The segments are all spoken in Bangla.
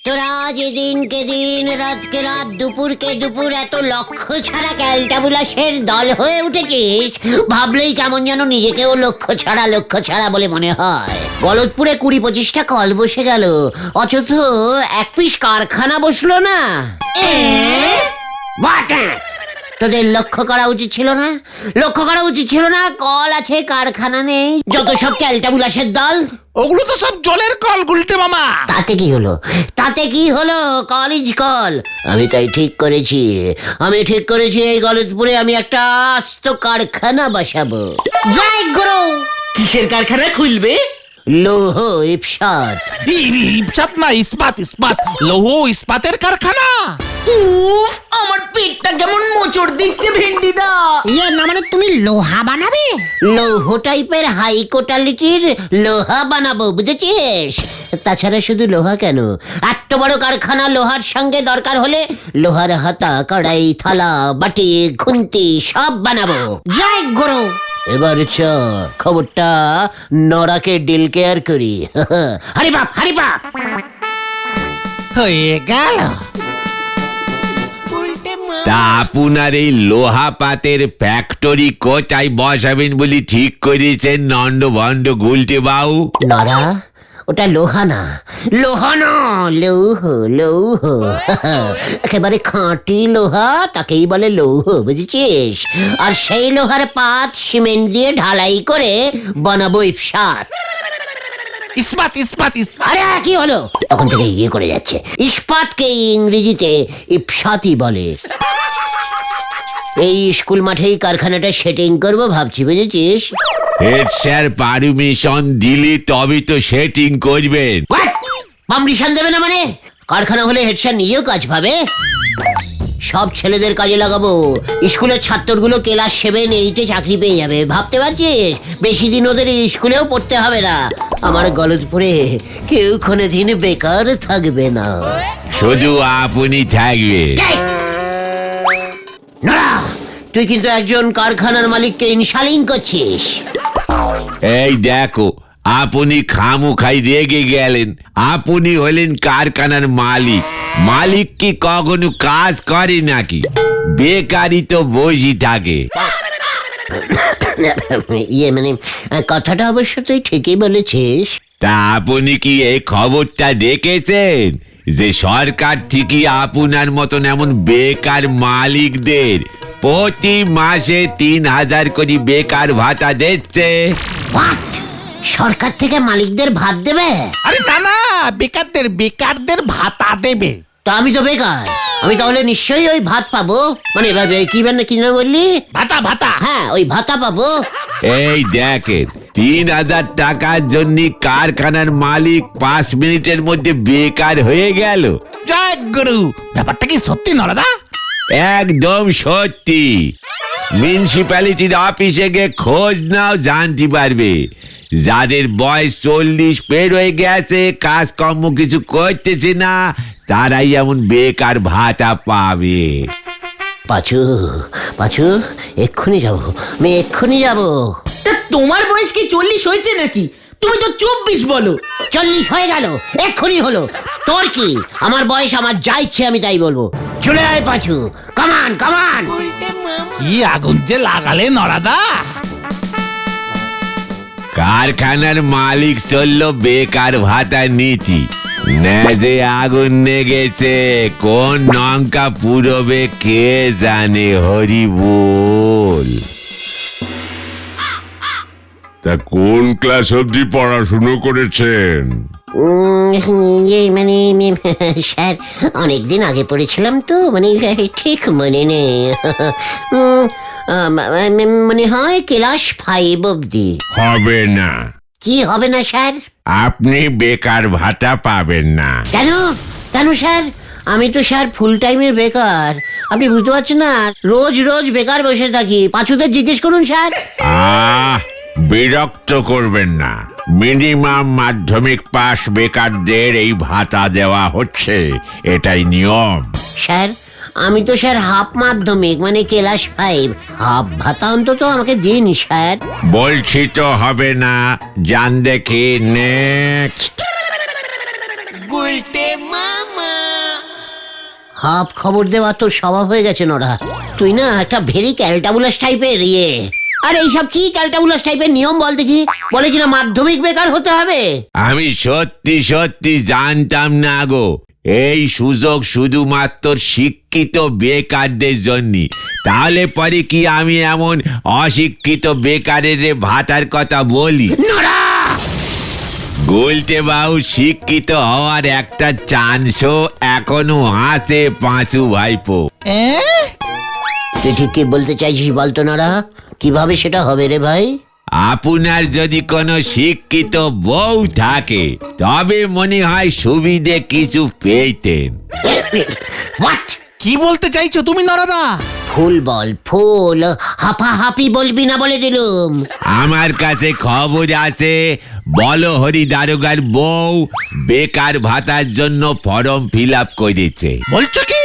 তোরা যেদিনকে দিন রাতকে রাত দুপুরকে দুপুর এত লক্ষ্য ছাড়া ক্যালটাবুলাসের দল হয়ে উঠেছিস, ভাবলেই কেমন যেন নিজেকেও লক্ষ্য ছাড়া বলে মনে হয়। গলতপুরে 20-25টা কল বসে গেল, অথচ এক পিস কারখানা বসলো না। তোদের লক্ষ্য করা উচিত ছিল না? লক্ষ্য করা উচিত ছিল না? কল আছে, কারখানা নেই, যত সব ক্যালটাবুলাসের দল। ওগুলো তো সব জলের কল গুলটে মামা। তাতে কি হলো? তাতে কি হলো? College call. আমি ঠিক করেছি এই গলতপুরে আমি একটা আস্ত কারখানা বসাবো। জয় গুরু। কিসের কারখানা খুলবে? লৌহ ইস্পাত। ইস্পাত না, ইস্পাত লৌহ ইস্পাতের কারখানা। উফ, আমার পেটটা কেমন মোচড় দিচ্ছে ভেন্ডিদা। না মানে তুমি লোহা বানাবে? লৌহ টাইপের হাই কোয়ালিটির লোহা বানাবো, বুঝেছিস? তাছাড়া শুধু লোহা কেন, এত বড় কারখানা, লোহার সঙ্গে দরকার হলে লোহার হাতা, কড়াই, থালা, বাটি, খুন্তি সব বানাবো। জয় গুরু। এবার চ খবরটা নরাকে ডিল কেয়ার করি। হারি বাপ। হয়ে গেল। তা আপনার এই লোহা পাতের ফ্যাক্টরি কোথায় বসাবেন বলি ঠিক করেছেন নন্দ ভন্ড গুলটে বাউ? নরা, ওটা লোহা না, লৌহ। একেবারে খাঁটি লোহা, তাকেই বলে লৌহ, বুঝেছিস? আর সেই লোহার পাত সিমেন্ট দিয়ে ঢালাই করে বানাবো ইস্পাত। ইস্পাত। আরে কি হলো? তখন থেকে করে যাচ্ছে। ইস্পাতকে ইংরেজিতে ইপসাতই বলে। এই স্কুল মাঠেই কারখানাটা সেটিং করবো ভাবছি, বুঝেছিস? হেড স্যার পারমিশন দিলি তবে তো সেটিং করবেন। পারমিশন দেবে না মানে? কারখানা হলে হেড স্যার নিজেও কাজ পাবে। সব ছেলেদের কাজে লাগাবো। স্কুলের ছাত্রগুলো ক্লাস 7, 8 চাকরি পেয়ে যাবে, ভাবতে পারছিস? বেশি দিন ওদের স্কুলেও পড়তে হবে না। আমার গলতপুরে কেউ কোনোদিন বেকার থাকবে না। শুধু আপনি থাকবেন। না, তুই কিন্তু একজন কারখানার মালিককে ইনসালিং করছিস। এই দেখো, আপনি খামুখাই রেগে গেলেন। আপনি হলেন কারখানার মালিক কি কখনো কাজ করে নাকি? বেকারই তো বসে থাকে। মানে কথাটা অবশ্য তুই ঠিকই বলেছিস। তা আপনি কি এই খবরটা দেখেছেন যে সরকার থেকে আপনার মতন এমন বেকার মালিকদের প্রতি মাসে 3,000 করে বেকার ভাতা দিচ্ছে? সরকার থেকে মালিকদের ভাত দেবে? আরে না, বেকারদের ভাতা দেবে। তা আমি তো বেকার, আমি তাহলে নিশ্চয়ই ওই ভাত পাবো। মানে কি না বললি? ভাতা। হ্যাঁ, ওই ভাতা পাবো। এই দেখেন, 3,000 টাকার জন্য কারখানার মালিক 5 মিনিটের মধ্যে বেকার হয়ে গেল। জয় গুরু। ব্যাপারটা কি সত্যি নরদা? একদম সত্যি। মিউনিসিপ্যালিটির অফিসে গিয়ে খোঁজ নাও, জানতে পারবে। যাদের বয়স 40 পের হয়ে গেছে, কাজকর্ম কিছু করতেছে না, তারাই এমন বেকার ভাতা পাবে। পাঁচু, এক্ষুনি যাবো। তা তোমার বয়স কি 40 হয়েছে নাকি? তুমি তো 24 বলো। 40 হয়ে গেল, এক্ষুনি হলো। তোর কি? আমার বয়স, আমার যা ইচ্ছে আমি তাই বলবো। চলে আয় পাঁচু, কামান। কি আগুন যে লাগালে নরাদা। কারখানার মালিক চলল বেকার ভাতা নীতি। যে আগুন লেগেছে, কোন লঙ্কা পুরবে কে জানে, হরি বল। তা কোন ক্লাস অবধি পড়াশুনো করেছেন? মানে স্যার, অনেকদিন আগে পড়েছিলাম তো, মানে ঠিক মনে নেই। মনে হয় ক্লাস 5 অবধি। হবে না। কি হবে না স্যার? আপনি বেকার ভাতা পাবেন না। কেন স্যার? আমি তো স্যার ফুল টাইমের বেকার। আপনি বুঝতে পারছেন না? রোজ বেকার বসে থাকি। পাঁচুদের জিজ্ঞেস করুন স্যার। বিরক্ত করবেন না। মিনিমাম মাধ্যমিক পাস বেকারদের এই ভাতা দেওয়া হচ্ছে, এটাই নিয়ম। স্যার, আমি তো স্যার হাফ মাধ্যমিক, মানে ক্লাস 5। হাফ ভাতা অন্তত আমাকে দিন স্যার। বলছি তো হবে না। জান দেখি নেক্সট। গুলটে মামা। হাফ খবর দেওয়া তোর স্বভাব হয়ে গেছে নড়া। তুই না একটা ভেরি ক্যালটাবুলাস টাইপের ইয়ে। আর এইসব কি ক্যালটাবুলাস টাইপের নিয়ম বল দেখি? বলে কিনা মাধ্যমিক বেকার হতে হবে। আমি সত্যি সত্যি জানতাম না গো, এই সুযোগ শুধুমাত্র শিক্ষিত বেকারদের জন্য। তাহলে পরে কি আমি এমন অশিক্ষিত বেকারের ভাতার কথা বলি? নড়া! গুলটে বাবু, শিক্ষিত হওয়ার একটা চান্সও এখনো আছে পাঁচু ভাইপো। তুই ঠিক কি বলতে চাইছিস বলতো নড়া? কিভাবে সেটা হবে রে ভাই? আপনার যদি কোনো শিক্ষিত বউ থাকে তবে মনে হয় সুবিধে কিছু পেতেন। হোয়াট? কি বলতে চাইছো তুমি নরদা? ফুল বল, ফুল। হাফাহাফি বলবি না বলে দিলুম। আমার কাছে খবর আছে, বলো হরি দারোগার বউ বেকার ভাতার জন্য ফর্ম ফিল আপ করেছে। বলছো কি?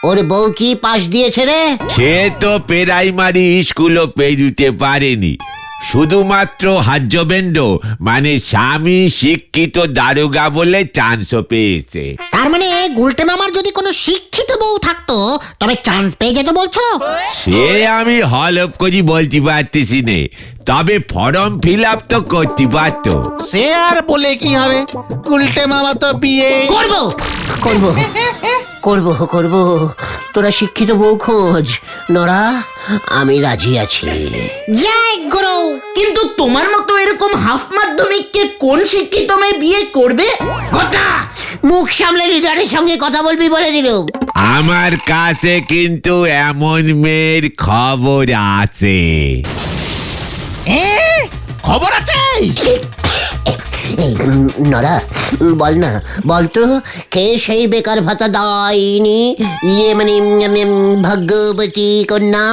ওর বউ কি পাশ দিয়েছে রে? সে তো প্রাইমারি স্কুলও পেরুতে পারেনি, শুধুমাত্র হাজবেন্ড মানে স্বামী শিক্ষিত দারোগা বলে চান্সও পেয়েছে। তার মানে গুলটে মামার যদি কোনো শিক্ষিত বউ থাকতো তবে চান্স পেয়ে যেত বলছো? সে আমি হলফ করি বলতে পারতেছি নে, তবে ফর্ম ফিল আপ তো করতে পারতো। সে আর বলে কি হবে, উল্টে মামা তো বিয়ে করবো করবো করবো করবো। তোরা শিক্ষিত বউ খোঁজ নড়া, আমি রাজি আছি। জয় গুরু। কিন্তু তোমার মতো এরকম হাফ মাধ্যমিককে কোন শিক্ষিত মেয়ে বিয়ে করবে? কথা মুখ সামলে লিডারের সঙ্গে কথা বলবি বলে দিলুম। আমার কাছে কিন্তু এমন মেয়ের খবর আছে। খবর আছে? এই নড়া, বল না, বল তো কে সেই বেকার ভাতা দেয়নি? ইয়ে মানে ভাগ্যবতী কন্যা।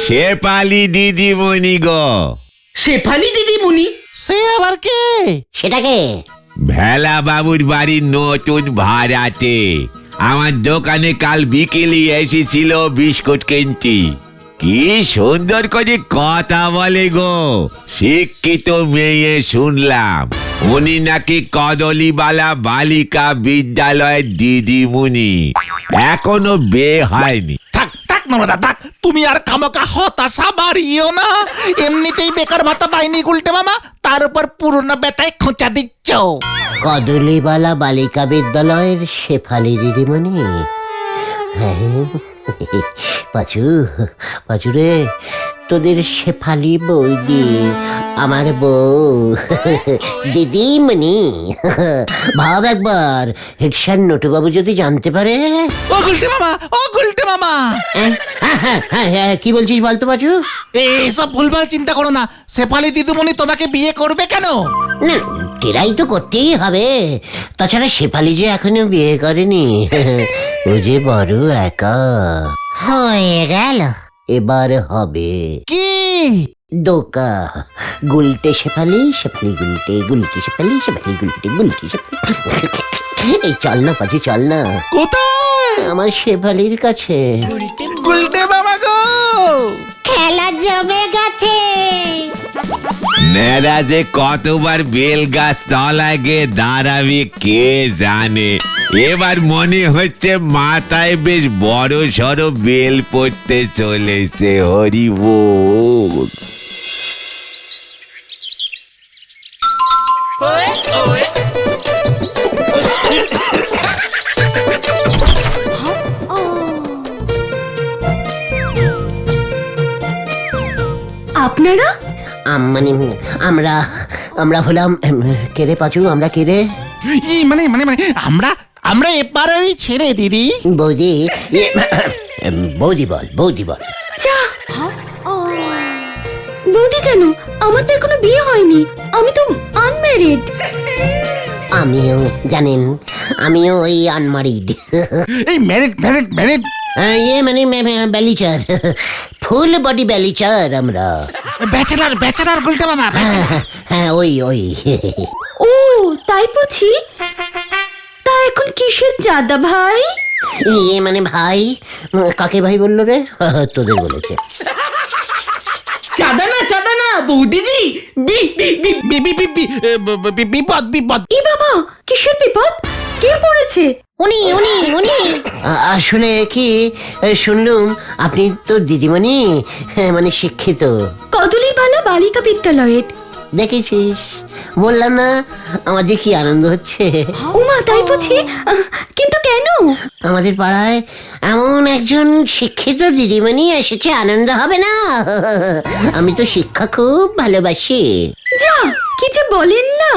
শেফালি দিদিমণি গো। শেফালি দিদিমণি? সে আবার কে? সেটাকে ভেলা বাবুর বাড়ির নতুন ভাড়াটে আমার দোকানে কাল বিকেলে এসেছিল বিস্কুট কিনতে। কি সুন্দর করে কথা বলে গো, শিক্ষিত মেয়ে শুনলাম। উনি নাকি কদলিবালা বালিকা বিদ্যালয়ের দিদিমণি, এখনো বিয়ে হয়নি। থাক থাক নরদা থাক, তুমি আর খামোকা হতাশা বাড়িও না। এমনিতেই বেকার ভাতা পাইনি উল্টে মামা, তার উপর পুরনো বেতায় খোঁচা দিচ্ছ। কদলিবালা বালিকা বিদ্যালয়ের শেফালি দিদিমণি? হ্যাঁ, পাচু পাচু রে, তোদের শেফালি বৌদি আমার বউ দিদিমণি। ভাব একবার, হেডস্যার নটুবাবু যদি জানতে পারে। ও গুলটে মামা, ও গুলটে মামা, কি বলছিস বলতো পাচু? এইসব ভুলভাল চিন্তা করো না। শেফালি দিদিমণি তোমাকে বিয়ে করবে কেন? না, টেরাই তো করতেই হবে। তাছাড়া শেফালি যে এখনো বিয়ে করেনি, ও যে বড় একা। হয়ে গেল। এবার হবে কি? দোকা। গুলটে শেফালি, শেফালি গুলটে, গুলটে শেফালি, শেফালি গুলটে, গুলটে শেফালি। এই চল না পাচু, চল না কোথায়? আমার শেফালির কাছে। গুলটে মামা গো, খেলা জমে গেছে। নেড়া যে কতবার বেল গাছ তলায় গিয়ে দাঁড়াবি কে জানে। এবার মনে হচ্ছে মাথায় বেশ বড় সড়ো বেল পড়তে চলেছে। হরি বল। আপনারা? মানে আমরা আমরা হলাম কেরে পাচু, আমরা কেরে? মানে মানে মানে আমরা আমরা এপারেরই ছেড়ে দিদি। বৌদি, বৌদি বল, বৌদি বল। চা বৌদি কেন? আমার তো এখনো বিয়ে হয়নি, আমি তো আনম্যারিড। আমিও জানেন, আমিও ওই আনমারিড। এই ম্যারিড ম্যারিড ম্যারিড ইয়ে মানে ব্যালিচার, ফুল বডি ব্যালিচার আমরা। ব্যাচেলার ব্যাচেলার গুলটে মামা। হ্যাঁ ওই ওই। ও তাই বুঝি? তা এখন কিসের চাঁদা ভাই? ইয়ে মানে ভাই, কাকে ভাই বললো রে? তোদের বলেছে। চাঁদা না বৌদিজি, বি বি বি বিপদ বিপদ। ই বাবা, কিসের বিপদ? কে পড়েছে? উনি উনি উনি আসলে কি শুনলুম আপনি তো দিদিমণি, মানে শিক্ষিত। কদলীবালা বালিকা বিদ্যালয়ের। দেখেছিস, বললাম না আমার যে কি আনন্দ হচ্ছে। উমা, তাই বুঝি? কিন্তু কেন? আমাদের পাড়ায় এমন একজন শিক্ষিত দিদিমণি এসেছে, আনন্দ হবে না? আমি তো শিক্ষা খুব ভালোবাসি। যা, কি যে বলেন না।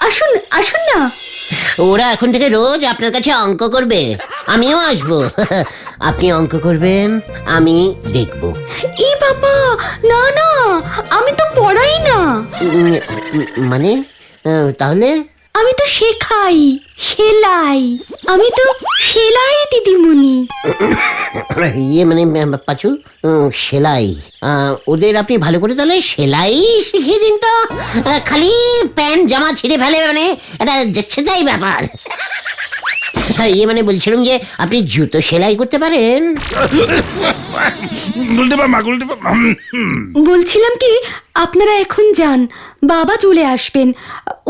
আসুন আসুন না। ওরা এখন থেকে রোজ আপনার কাছে অঙ্ক করবে, আমিও আসবো। আপনি অঙ্ক করবেন, আমি দেখব। ই বাবা, না না, আমি তো পড়াই না। মানে তাহলে? আমি তো শেখাই, সেলাই। আমি তো সেলাই দিদিমণি। ইয়ে মানে পাচু, সেলাই। ওদের আপনি ভালো করে তাহলে সেলাই শিখিয়ে দিন তো। খালি প্যান্ট জামা ছিঁড়ে ফেলে, মানে এটা যাচ্ছে তাই ব্যাপার। ইয়ে মানে বলছিলাম যে আপনি জুতো সেলাই করতে পারেন। বলছিলাম কি, আপনারা এখন যান, বাবা চলে আসবেন।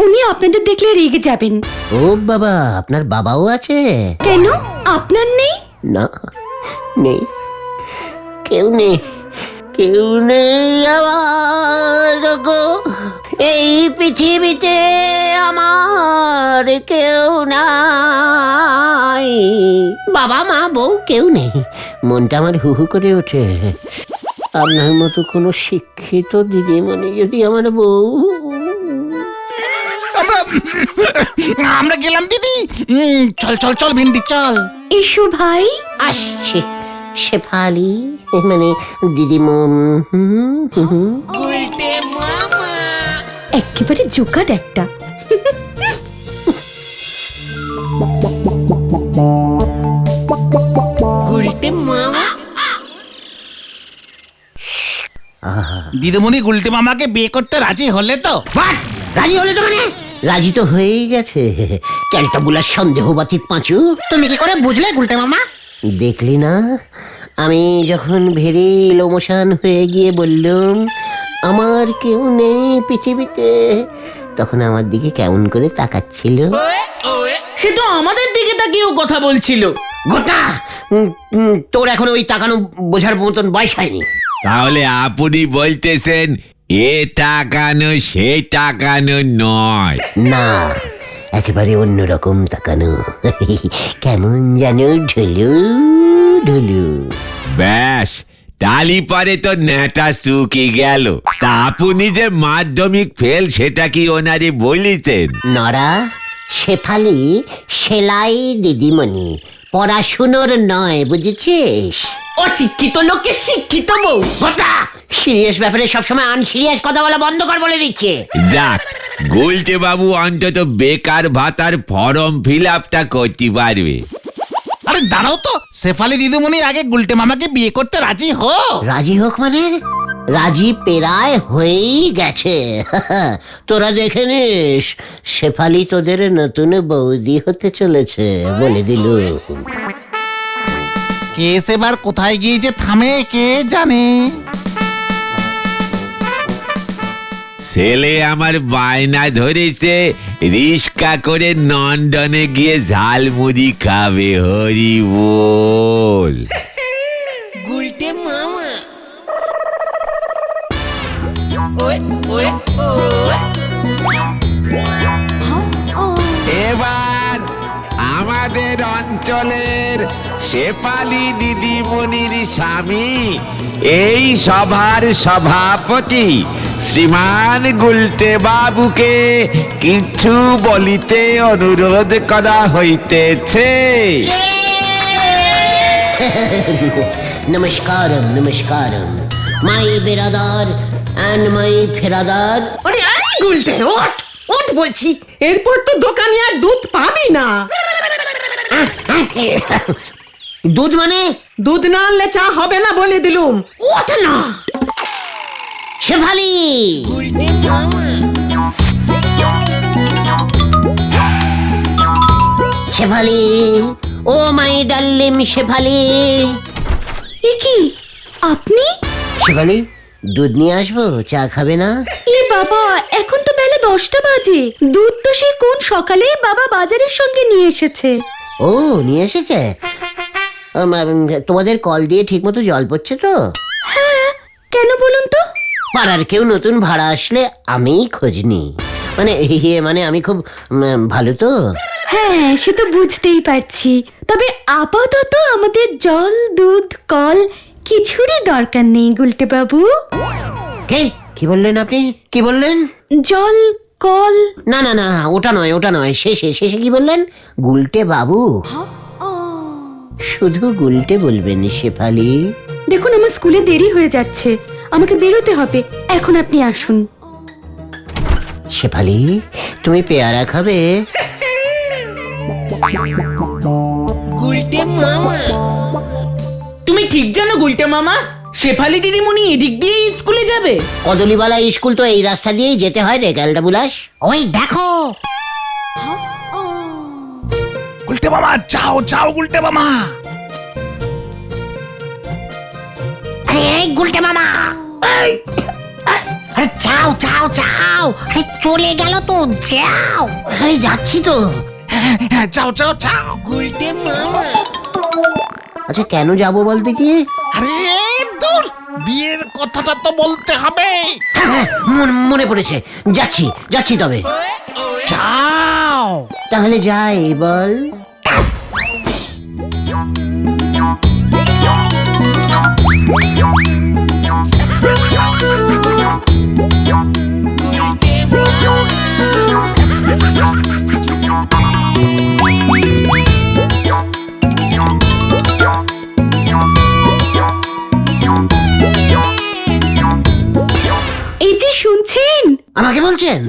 উনি আপনাদের দেখলে রেগে যাবেন। ও বাবা, আপনার বাবাও আছে? কেন, আপনার নেই? না, নেই, কেউ নেই, কেউ নেই আমার গো এই পৃথিবীতে, আমার কেউ নাই। বাবা মা বউ কেউ নেই। মনটা আমার হু হু করে ওঠে। আপনার মতো কোনো শিক্ষিত দিদিমণি যদি আমার বউ। আমরা গেলাম দিদি। চল চল চল ভিন্ডি, চল। এসো ভাই। আসছে শেফালি, মানে দিদিমণ। একেবারে জোকাট একটা। দিদিমণি গুলটে মামাকে বিয়ে করতে রাজি হলে তো? রাজি হলে তো মানে? রাজি তো হয়েই গেছে। ক্যালটাবুলার সন্দেহবাতিক পাঁচু। তুমি কি করে বুঝলে গুলটে মামা? দেখলি না, আমি যখন ভেরি লোমোশন হয়ে গিয়ে বললুম আমার কেউ নেই পৃথিবীতে, তখন আমার দিকে কেমন করে তাকাচ্ছিল। সে তো আমাদের দিকে তাকিয়েও কথা বলছিল। গোটা তোর এখন ওই তাকানো বোঝার মতন বয়স হয়নি। তাহলে আপনি বলতেছেন এ তাকানো সে তাকানো নয়? না, একেবারে অন্যরকম তাকানো। কেমন যেন ঢুলু ঢুলু। ব্যাস, তালি পরে তো নেটা শুকি গেল। তা আপনি যে মাধ্যমিক ফেল সেটা কি ওনারে বলিতেন? নরা, শেফালি সেলাই দিদিমণি, পড়াশুনোর নয়, বুঝেছিস? অশিক্ষিত লোককে শিক্ষিত বউ। গোটা সিরিয়াস ব্যাপারে সবসময় আনসিরিয়াস কথা বলা বন্ধ কর বলে দিচ্ছে। যাক, গুলটে বাবু অন্তত বেকার ভাতার ফর্ম ফিল আপটা করতে পারবে। আরে দাঁড়াও তো, শেফালি দিদিমণি আগে গুলটে মামাকে বিয়ে করতে রাজি হো। রাজি হোক মানে? রাজি পেরায় হয়েই গেছে। তোরা দেখে নিস, শেফালি তোদের নতুন বৌদি হতে চলেছে, বলে দিল। কেস এবার কোথায় গিয়ে যে থামে কে জানে। ছেলে আমার বায়না ধরেছে রিস্কা করে লন্ডনে গিয়ে ঝালমুড়ি খাবে। হরি বল। এবার আমাদের অঞ্চলের শেফালি দিদিমণির স্বামী, এই সভার সভাপতি শ্রীমান গুলটে বাবুকে কিছু বলিতে অনুরোধ করা হইতেছে। নমস্কারম নমস্কারম, মাই বেরাদার অ্যান্ড মাই ফেরাদার। আরে এই গুলটে, ওঠ ওঠ বলছি, এরপর তো দোকানে আর দুধ পাবি না। দুধ মানে? দুধ না আনলে চা হবে না বলে দিলুম। ওঠ না। শেফালি, শেফালি, ও মাই ডার্লিং শেফালি। এ কি, আপনি? শেফালি, দুধ নিয়ে আসবো, চা খাবে না? এ বাবা, এখন তো বেলা 10টা বাজে। দুধ তো সেই কোন সকালে বাবা বাজারের সঙ্গে নিয়ে এসেছে। ও, নিয়ে এসেছে। তোমাদের কল দিয়ে ঠিক মতো জল পড়ছে তো? হ্যাঁ, কেন বলুন তো? পাড়ার কেউ নতুন ভাড়া আসলে আমিই খোঁজ নিই। মানে আমি খুব ভালো তো। হ্যাঁ, সে তো বুঝতেই পারছি। তবে আপাতত আমাদের জল, দুধ, কল কিছুরই দরকার নেই গুলটে বাবু। কি বললেন আপনি? কি বললেন? জল, কল? না না না, ওটা নয়। শেষে কি বললেন? গুলটে বাবু। শুধু গুলটে বলবেন শেফালি। দেখুন, আমার স্কুলে দেরি হয়ে যাচ্ছে, আমাকে বেরোতে হবে। এখন আপনি আসুন। শেফালি, তুমি পেয়ারা খাবে? তুমি ঠিক জানো গুলটে মামা, শেফালি দিদিমণি এদিক দিয়ে স্কুলে যাবে? কদলিবালা স্কুল তো এই রাস্তা দিয়েই যেতে হয় রে ক্যালটা বুলাস। ওই দেখো, গুলটে মামা, যাও যাও গুলটে মামা। আরে এই গুলটে মামা, আরে যাও যাও যাও, আরে চলে গেল তো, যাও। আরে যাচ্ছি তো। হ্যাঁ, যাও যাও যাও। আচ্ছা, কেন যাবো বলতে কি? আরে দূর, বিয়ের কথাটা তো বলতে হবে। হ্যাঁ, মনে পড়েছে। যাচ্ছি তবে। যাও। তাহলে যাই বল। এই যে শুনছেন? আমাকে বলছেন?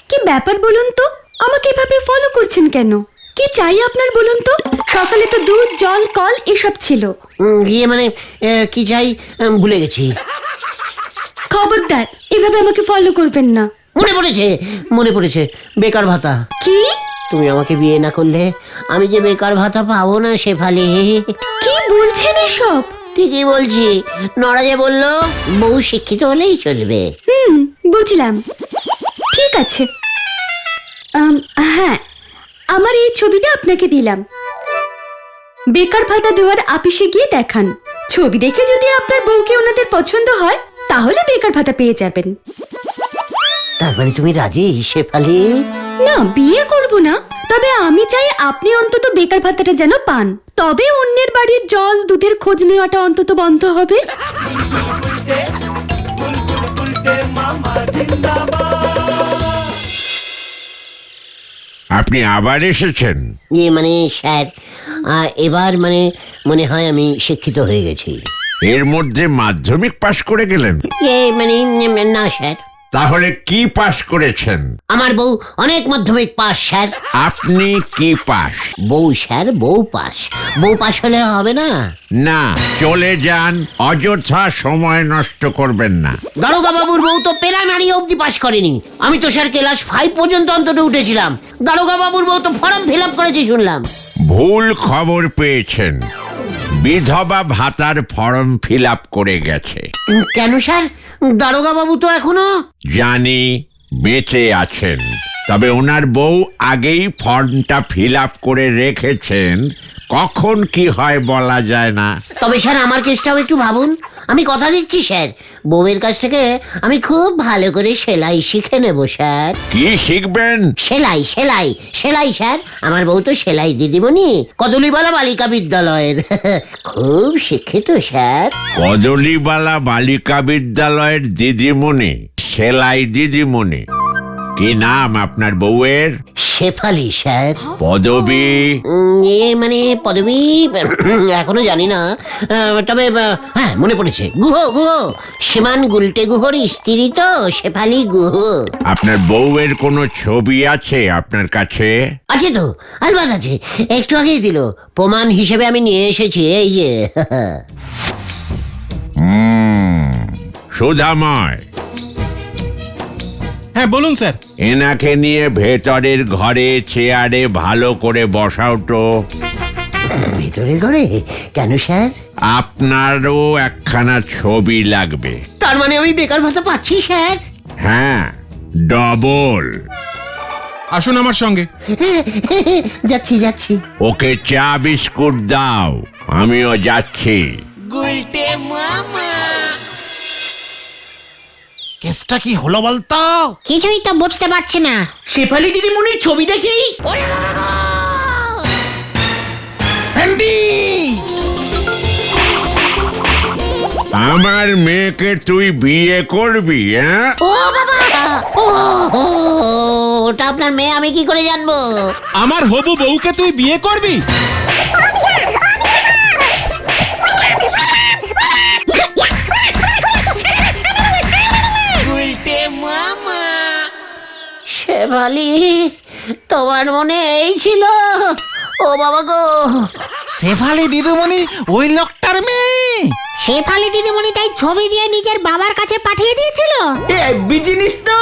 কি ব্যাপার বলুন তো? আমাকে এভাবে ফলো করছেন কেন? কি চাই আপনার বলুন তো? সকালে তো দুধ, জল, কল এসব ছিল। কি চাই ভুলে গেছি। খবরদার, এভাবে আমাকে ফলো করবেন না। মনে পড়েছে, বেকার ভাতা। কি? তুমি আমাকে বিয়ে না করলে আমি যে বেকার ভাতা পাবো না শেফালি। কি বলছেন এসব? ঠিকই বলছি। নড়া যে বললো বউ শিক্ষিত হলেই চলবে। বুঝলাম, ঠিক আছে। হ্যাঁ, আমার এই ছবিটা আপনাকে দিলাম। বেকার ভাতা দেওয়ার আপিসে গিয়ে দেখান। ছবি দেখে যদি আপনার বউকে ওনাদের পছন্দ হয় তাহলে বেকার ভাতা পেয়ে যাবেন। তার মানে তুমি রাজি শেফালি? না, বিয়ে করব না, তবে আমি চাই আপনি অন্তত বেকার ভাতাটা যেন পান। তবে অন্যের বাড়ির জল, দুধের খোঁজ নেওয়াটা অন্তত বন্ধ হবে। আপনি আবার এসেছেন? স্যার, এবার মনে হয় আমি শিক্ষিত হয়ে গেছি। এর মধ্যে মাধ্যমিক পাশ করে গেলেন? না স্যার। তাহলে কি পাশ করেছেন? আমার বউ অনেক মাধ্যমিক পাস স্যার। আপনি কি পাশ? বউ স্যার, বউ পাস। বউ পাস হলে হবে না? না, চলে যান, অযথা সময় নষ্ট করবেন না। দারোগা বাবুর বউ তো প্রাইমারি অবধি পাস করেনি। আমি তো স্যার ক্লাস 5 পর্যন্ত অন্তত উঠেছিলাম। দারোগা বাবুর বউ তো ফর্ম ফিল আপ করেছে শুনলাম। ভুল খবর পেয়েছেন, বিধবা ভাতার ফর্ম ফিল আপ করে গেছে। কেন স্যার? দারোগা বাবু তো এখনো। জানি বেঁচে আছেন, তবে ওনার বউ আগেই ফর্মটা ফিল আপ করে রেখেছেন। কখন কি হয় বলা যায় না। তবে স্যার, আমার কেসটাও একটু ভাবুন। আমি কথা দিচ্ছি স্যার, বউয়ের কাছ থেকে আমি খুব ভালো করে সেলাই শিখে নেব স্যার। কি শিখবেন? সেলাই সেলাই সেলাই স্যার। আমার বউ তো সেলাই দিদিমণি, কদলিবালা বালিকা বিদ্যালয়ের। খুব শিক্ষিত স্যার। কদলিবালা বালিকা বিদ্যালয়ের দিদিমণি, সেলাই দিদিমণি। কি নাম আপনার বউয়ের? শেফালি স্যার। পদবী? পদবী এখনো জানি না। তবে হ্যাঁ, মনে পড়েছে, গুহ। সীমান গুলটে গুহর স্ত্রী তো শেফালি গুহ। আপনার বউয়ের কোনো ছবি আছে আপনার কাছে? আছে তো, আলবাত আছে। একটু আগেই দিল, প্রমাণ হিসেবে আমি নিয়ে এসেছি। এই যে। সুধাময়। হ্যাঁ বলুন স্যার। এনাকে নিয়ে ভেতরের ঘরে চেয়ারে ভালো করে বসাও তো। ভিতরের ঘরে কেন স্যার? আপনারও একখানা ছবি লাগবে। তার মানে আমি বেকার ভাতা পাচ্ছি স্যার? হ্যাঁ, ডবল। আসুন আমার সঙ্গে। যাচ্ছি যাচ্ছি। ওকে চা বিস্কুট দাও, আমিও যাচ্ছি। কেসটা কি হলো বলতো? কিছুই তো বুঝতে পারছি না। শেফালি দিদিমণির ছবি দেখেই ভেন্ডি! আমার মেয়েকে তুই বিয়ে করবি? হ্যাঁ, ও বাবা, ও ওটা আপনার মেয়ে, আমি কি করে জানবো? আমার হবু বউকে তুই বিয়ে করবি? শেফালি, তোমার মনে এই ছিল? ও বাবা গো! শেফালি দিদিমণি ওই লোকটার মেয়ে। শেফালি দিদিমণি তাই ছবি দিয়ে নিজের বাবার কাছে পাঠিয়ে দিয়েছিল। বিজিনিস তো।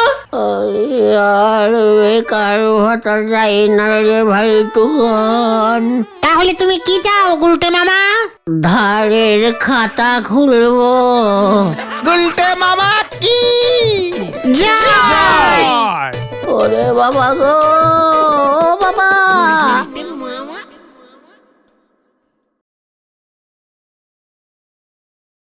আর বেকার ভাতা যাই না রে ভাই তুগন। তাহলে তুমি কি চাও গুলটে মামা? ধারের খাতা খুলবো। গুলটে মামা কি যাও। জয়! ওরে বাবা গো, ও বাবা!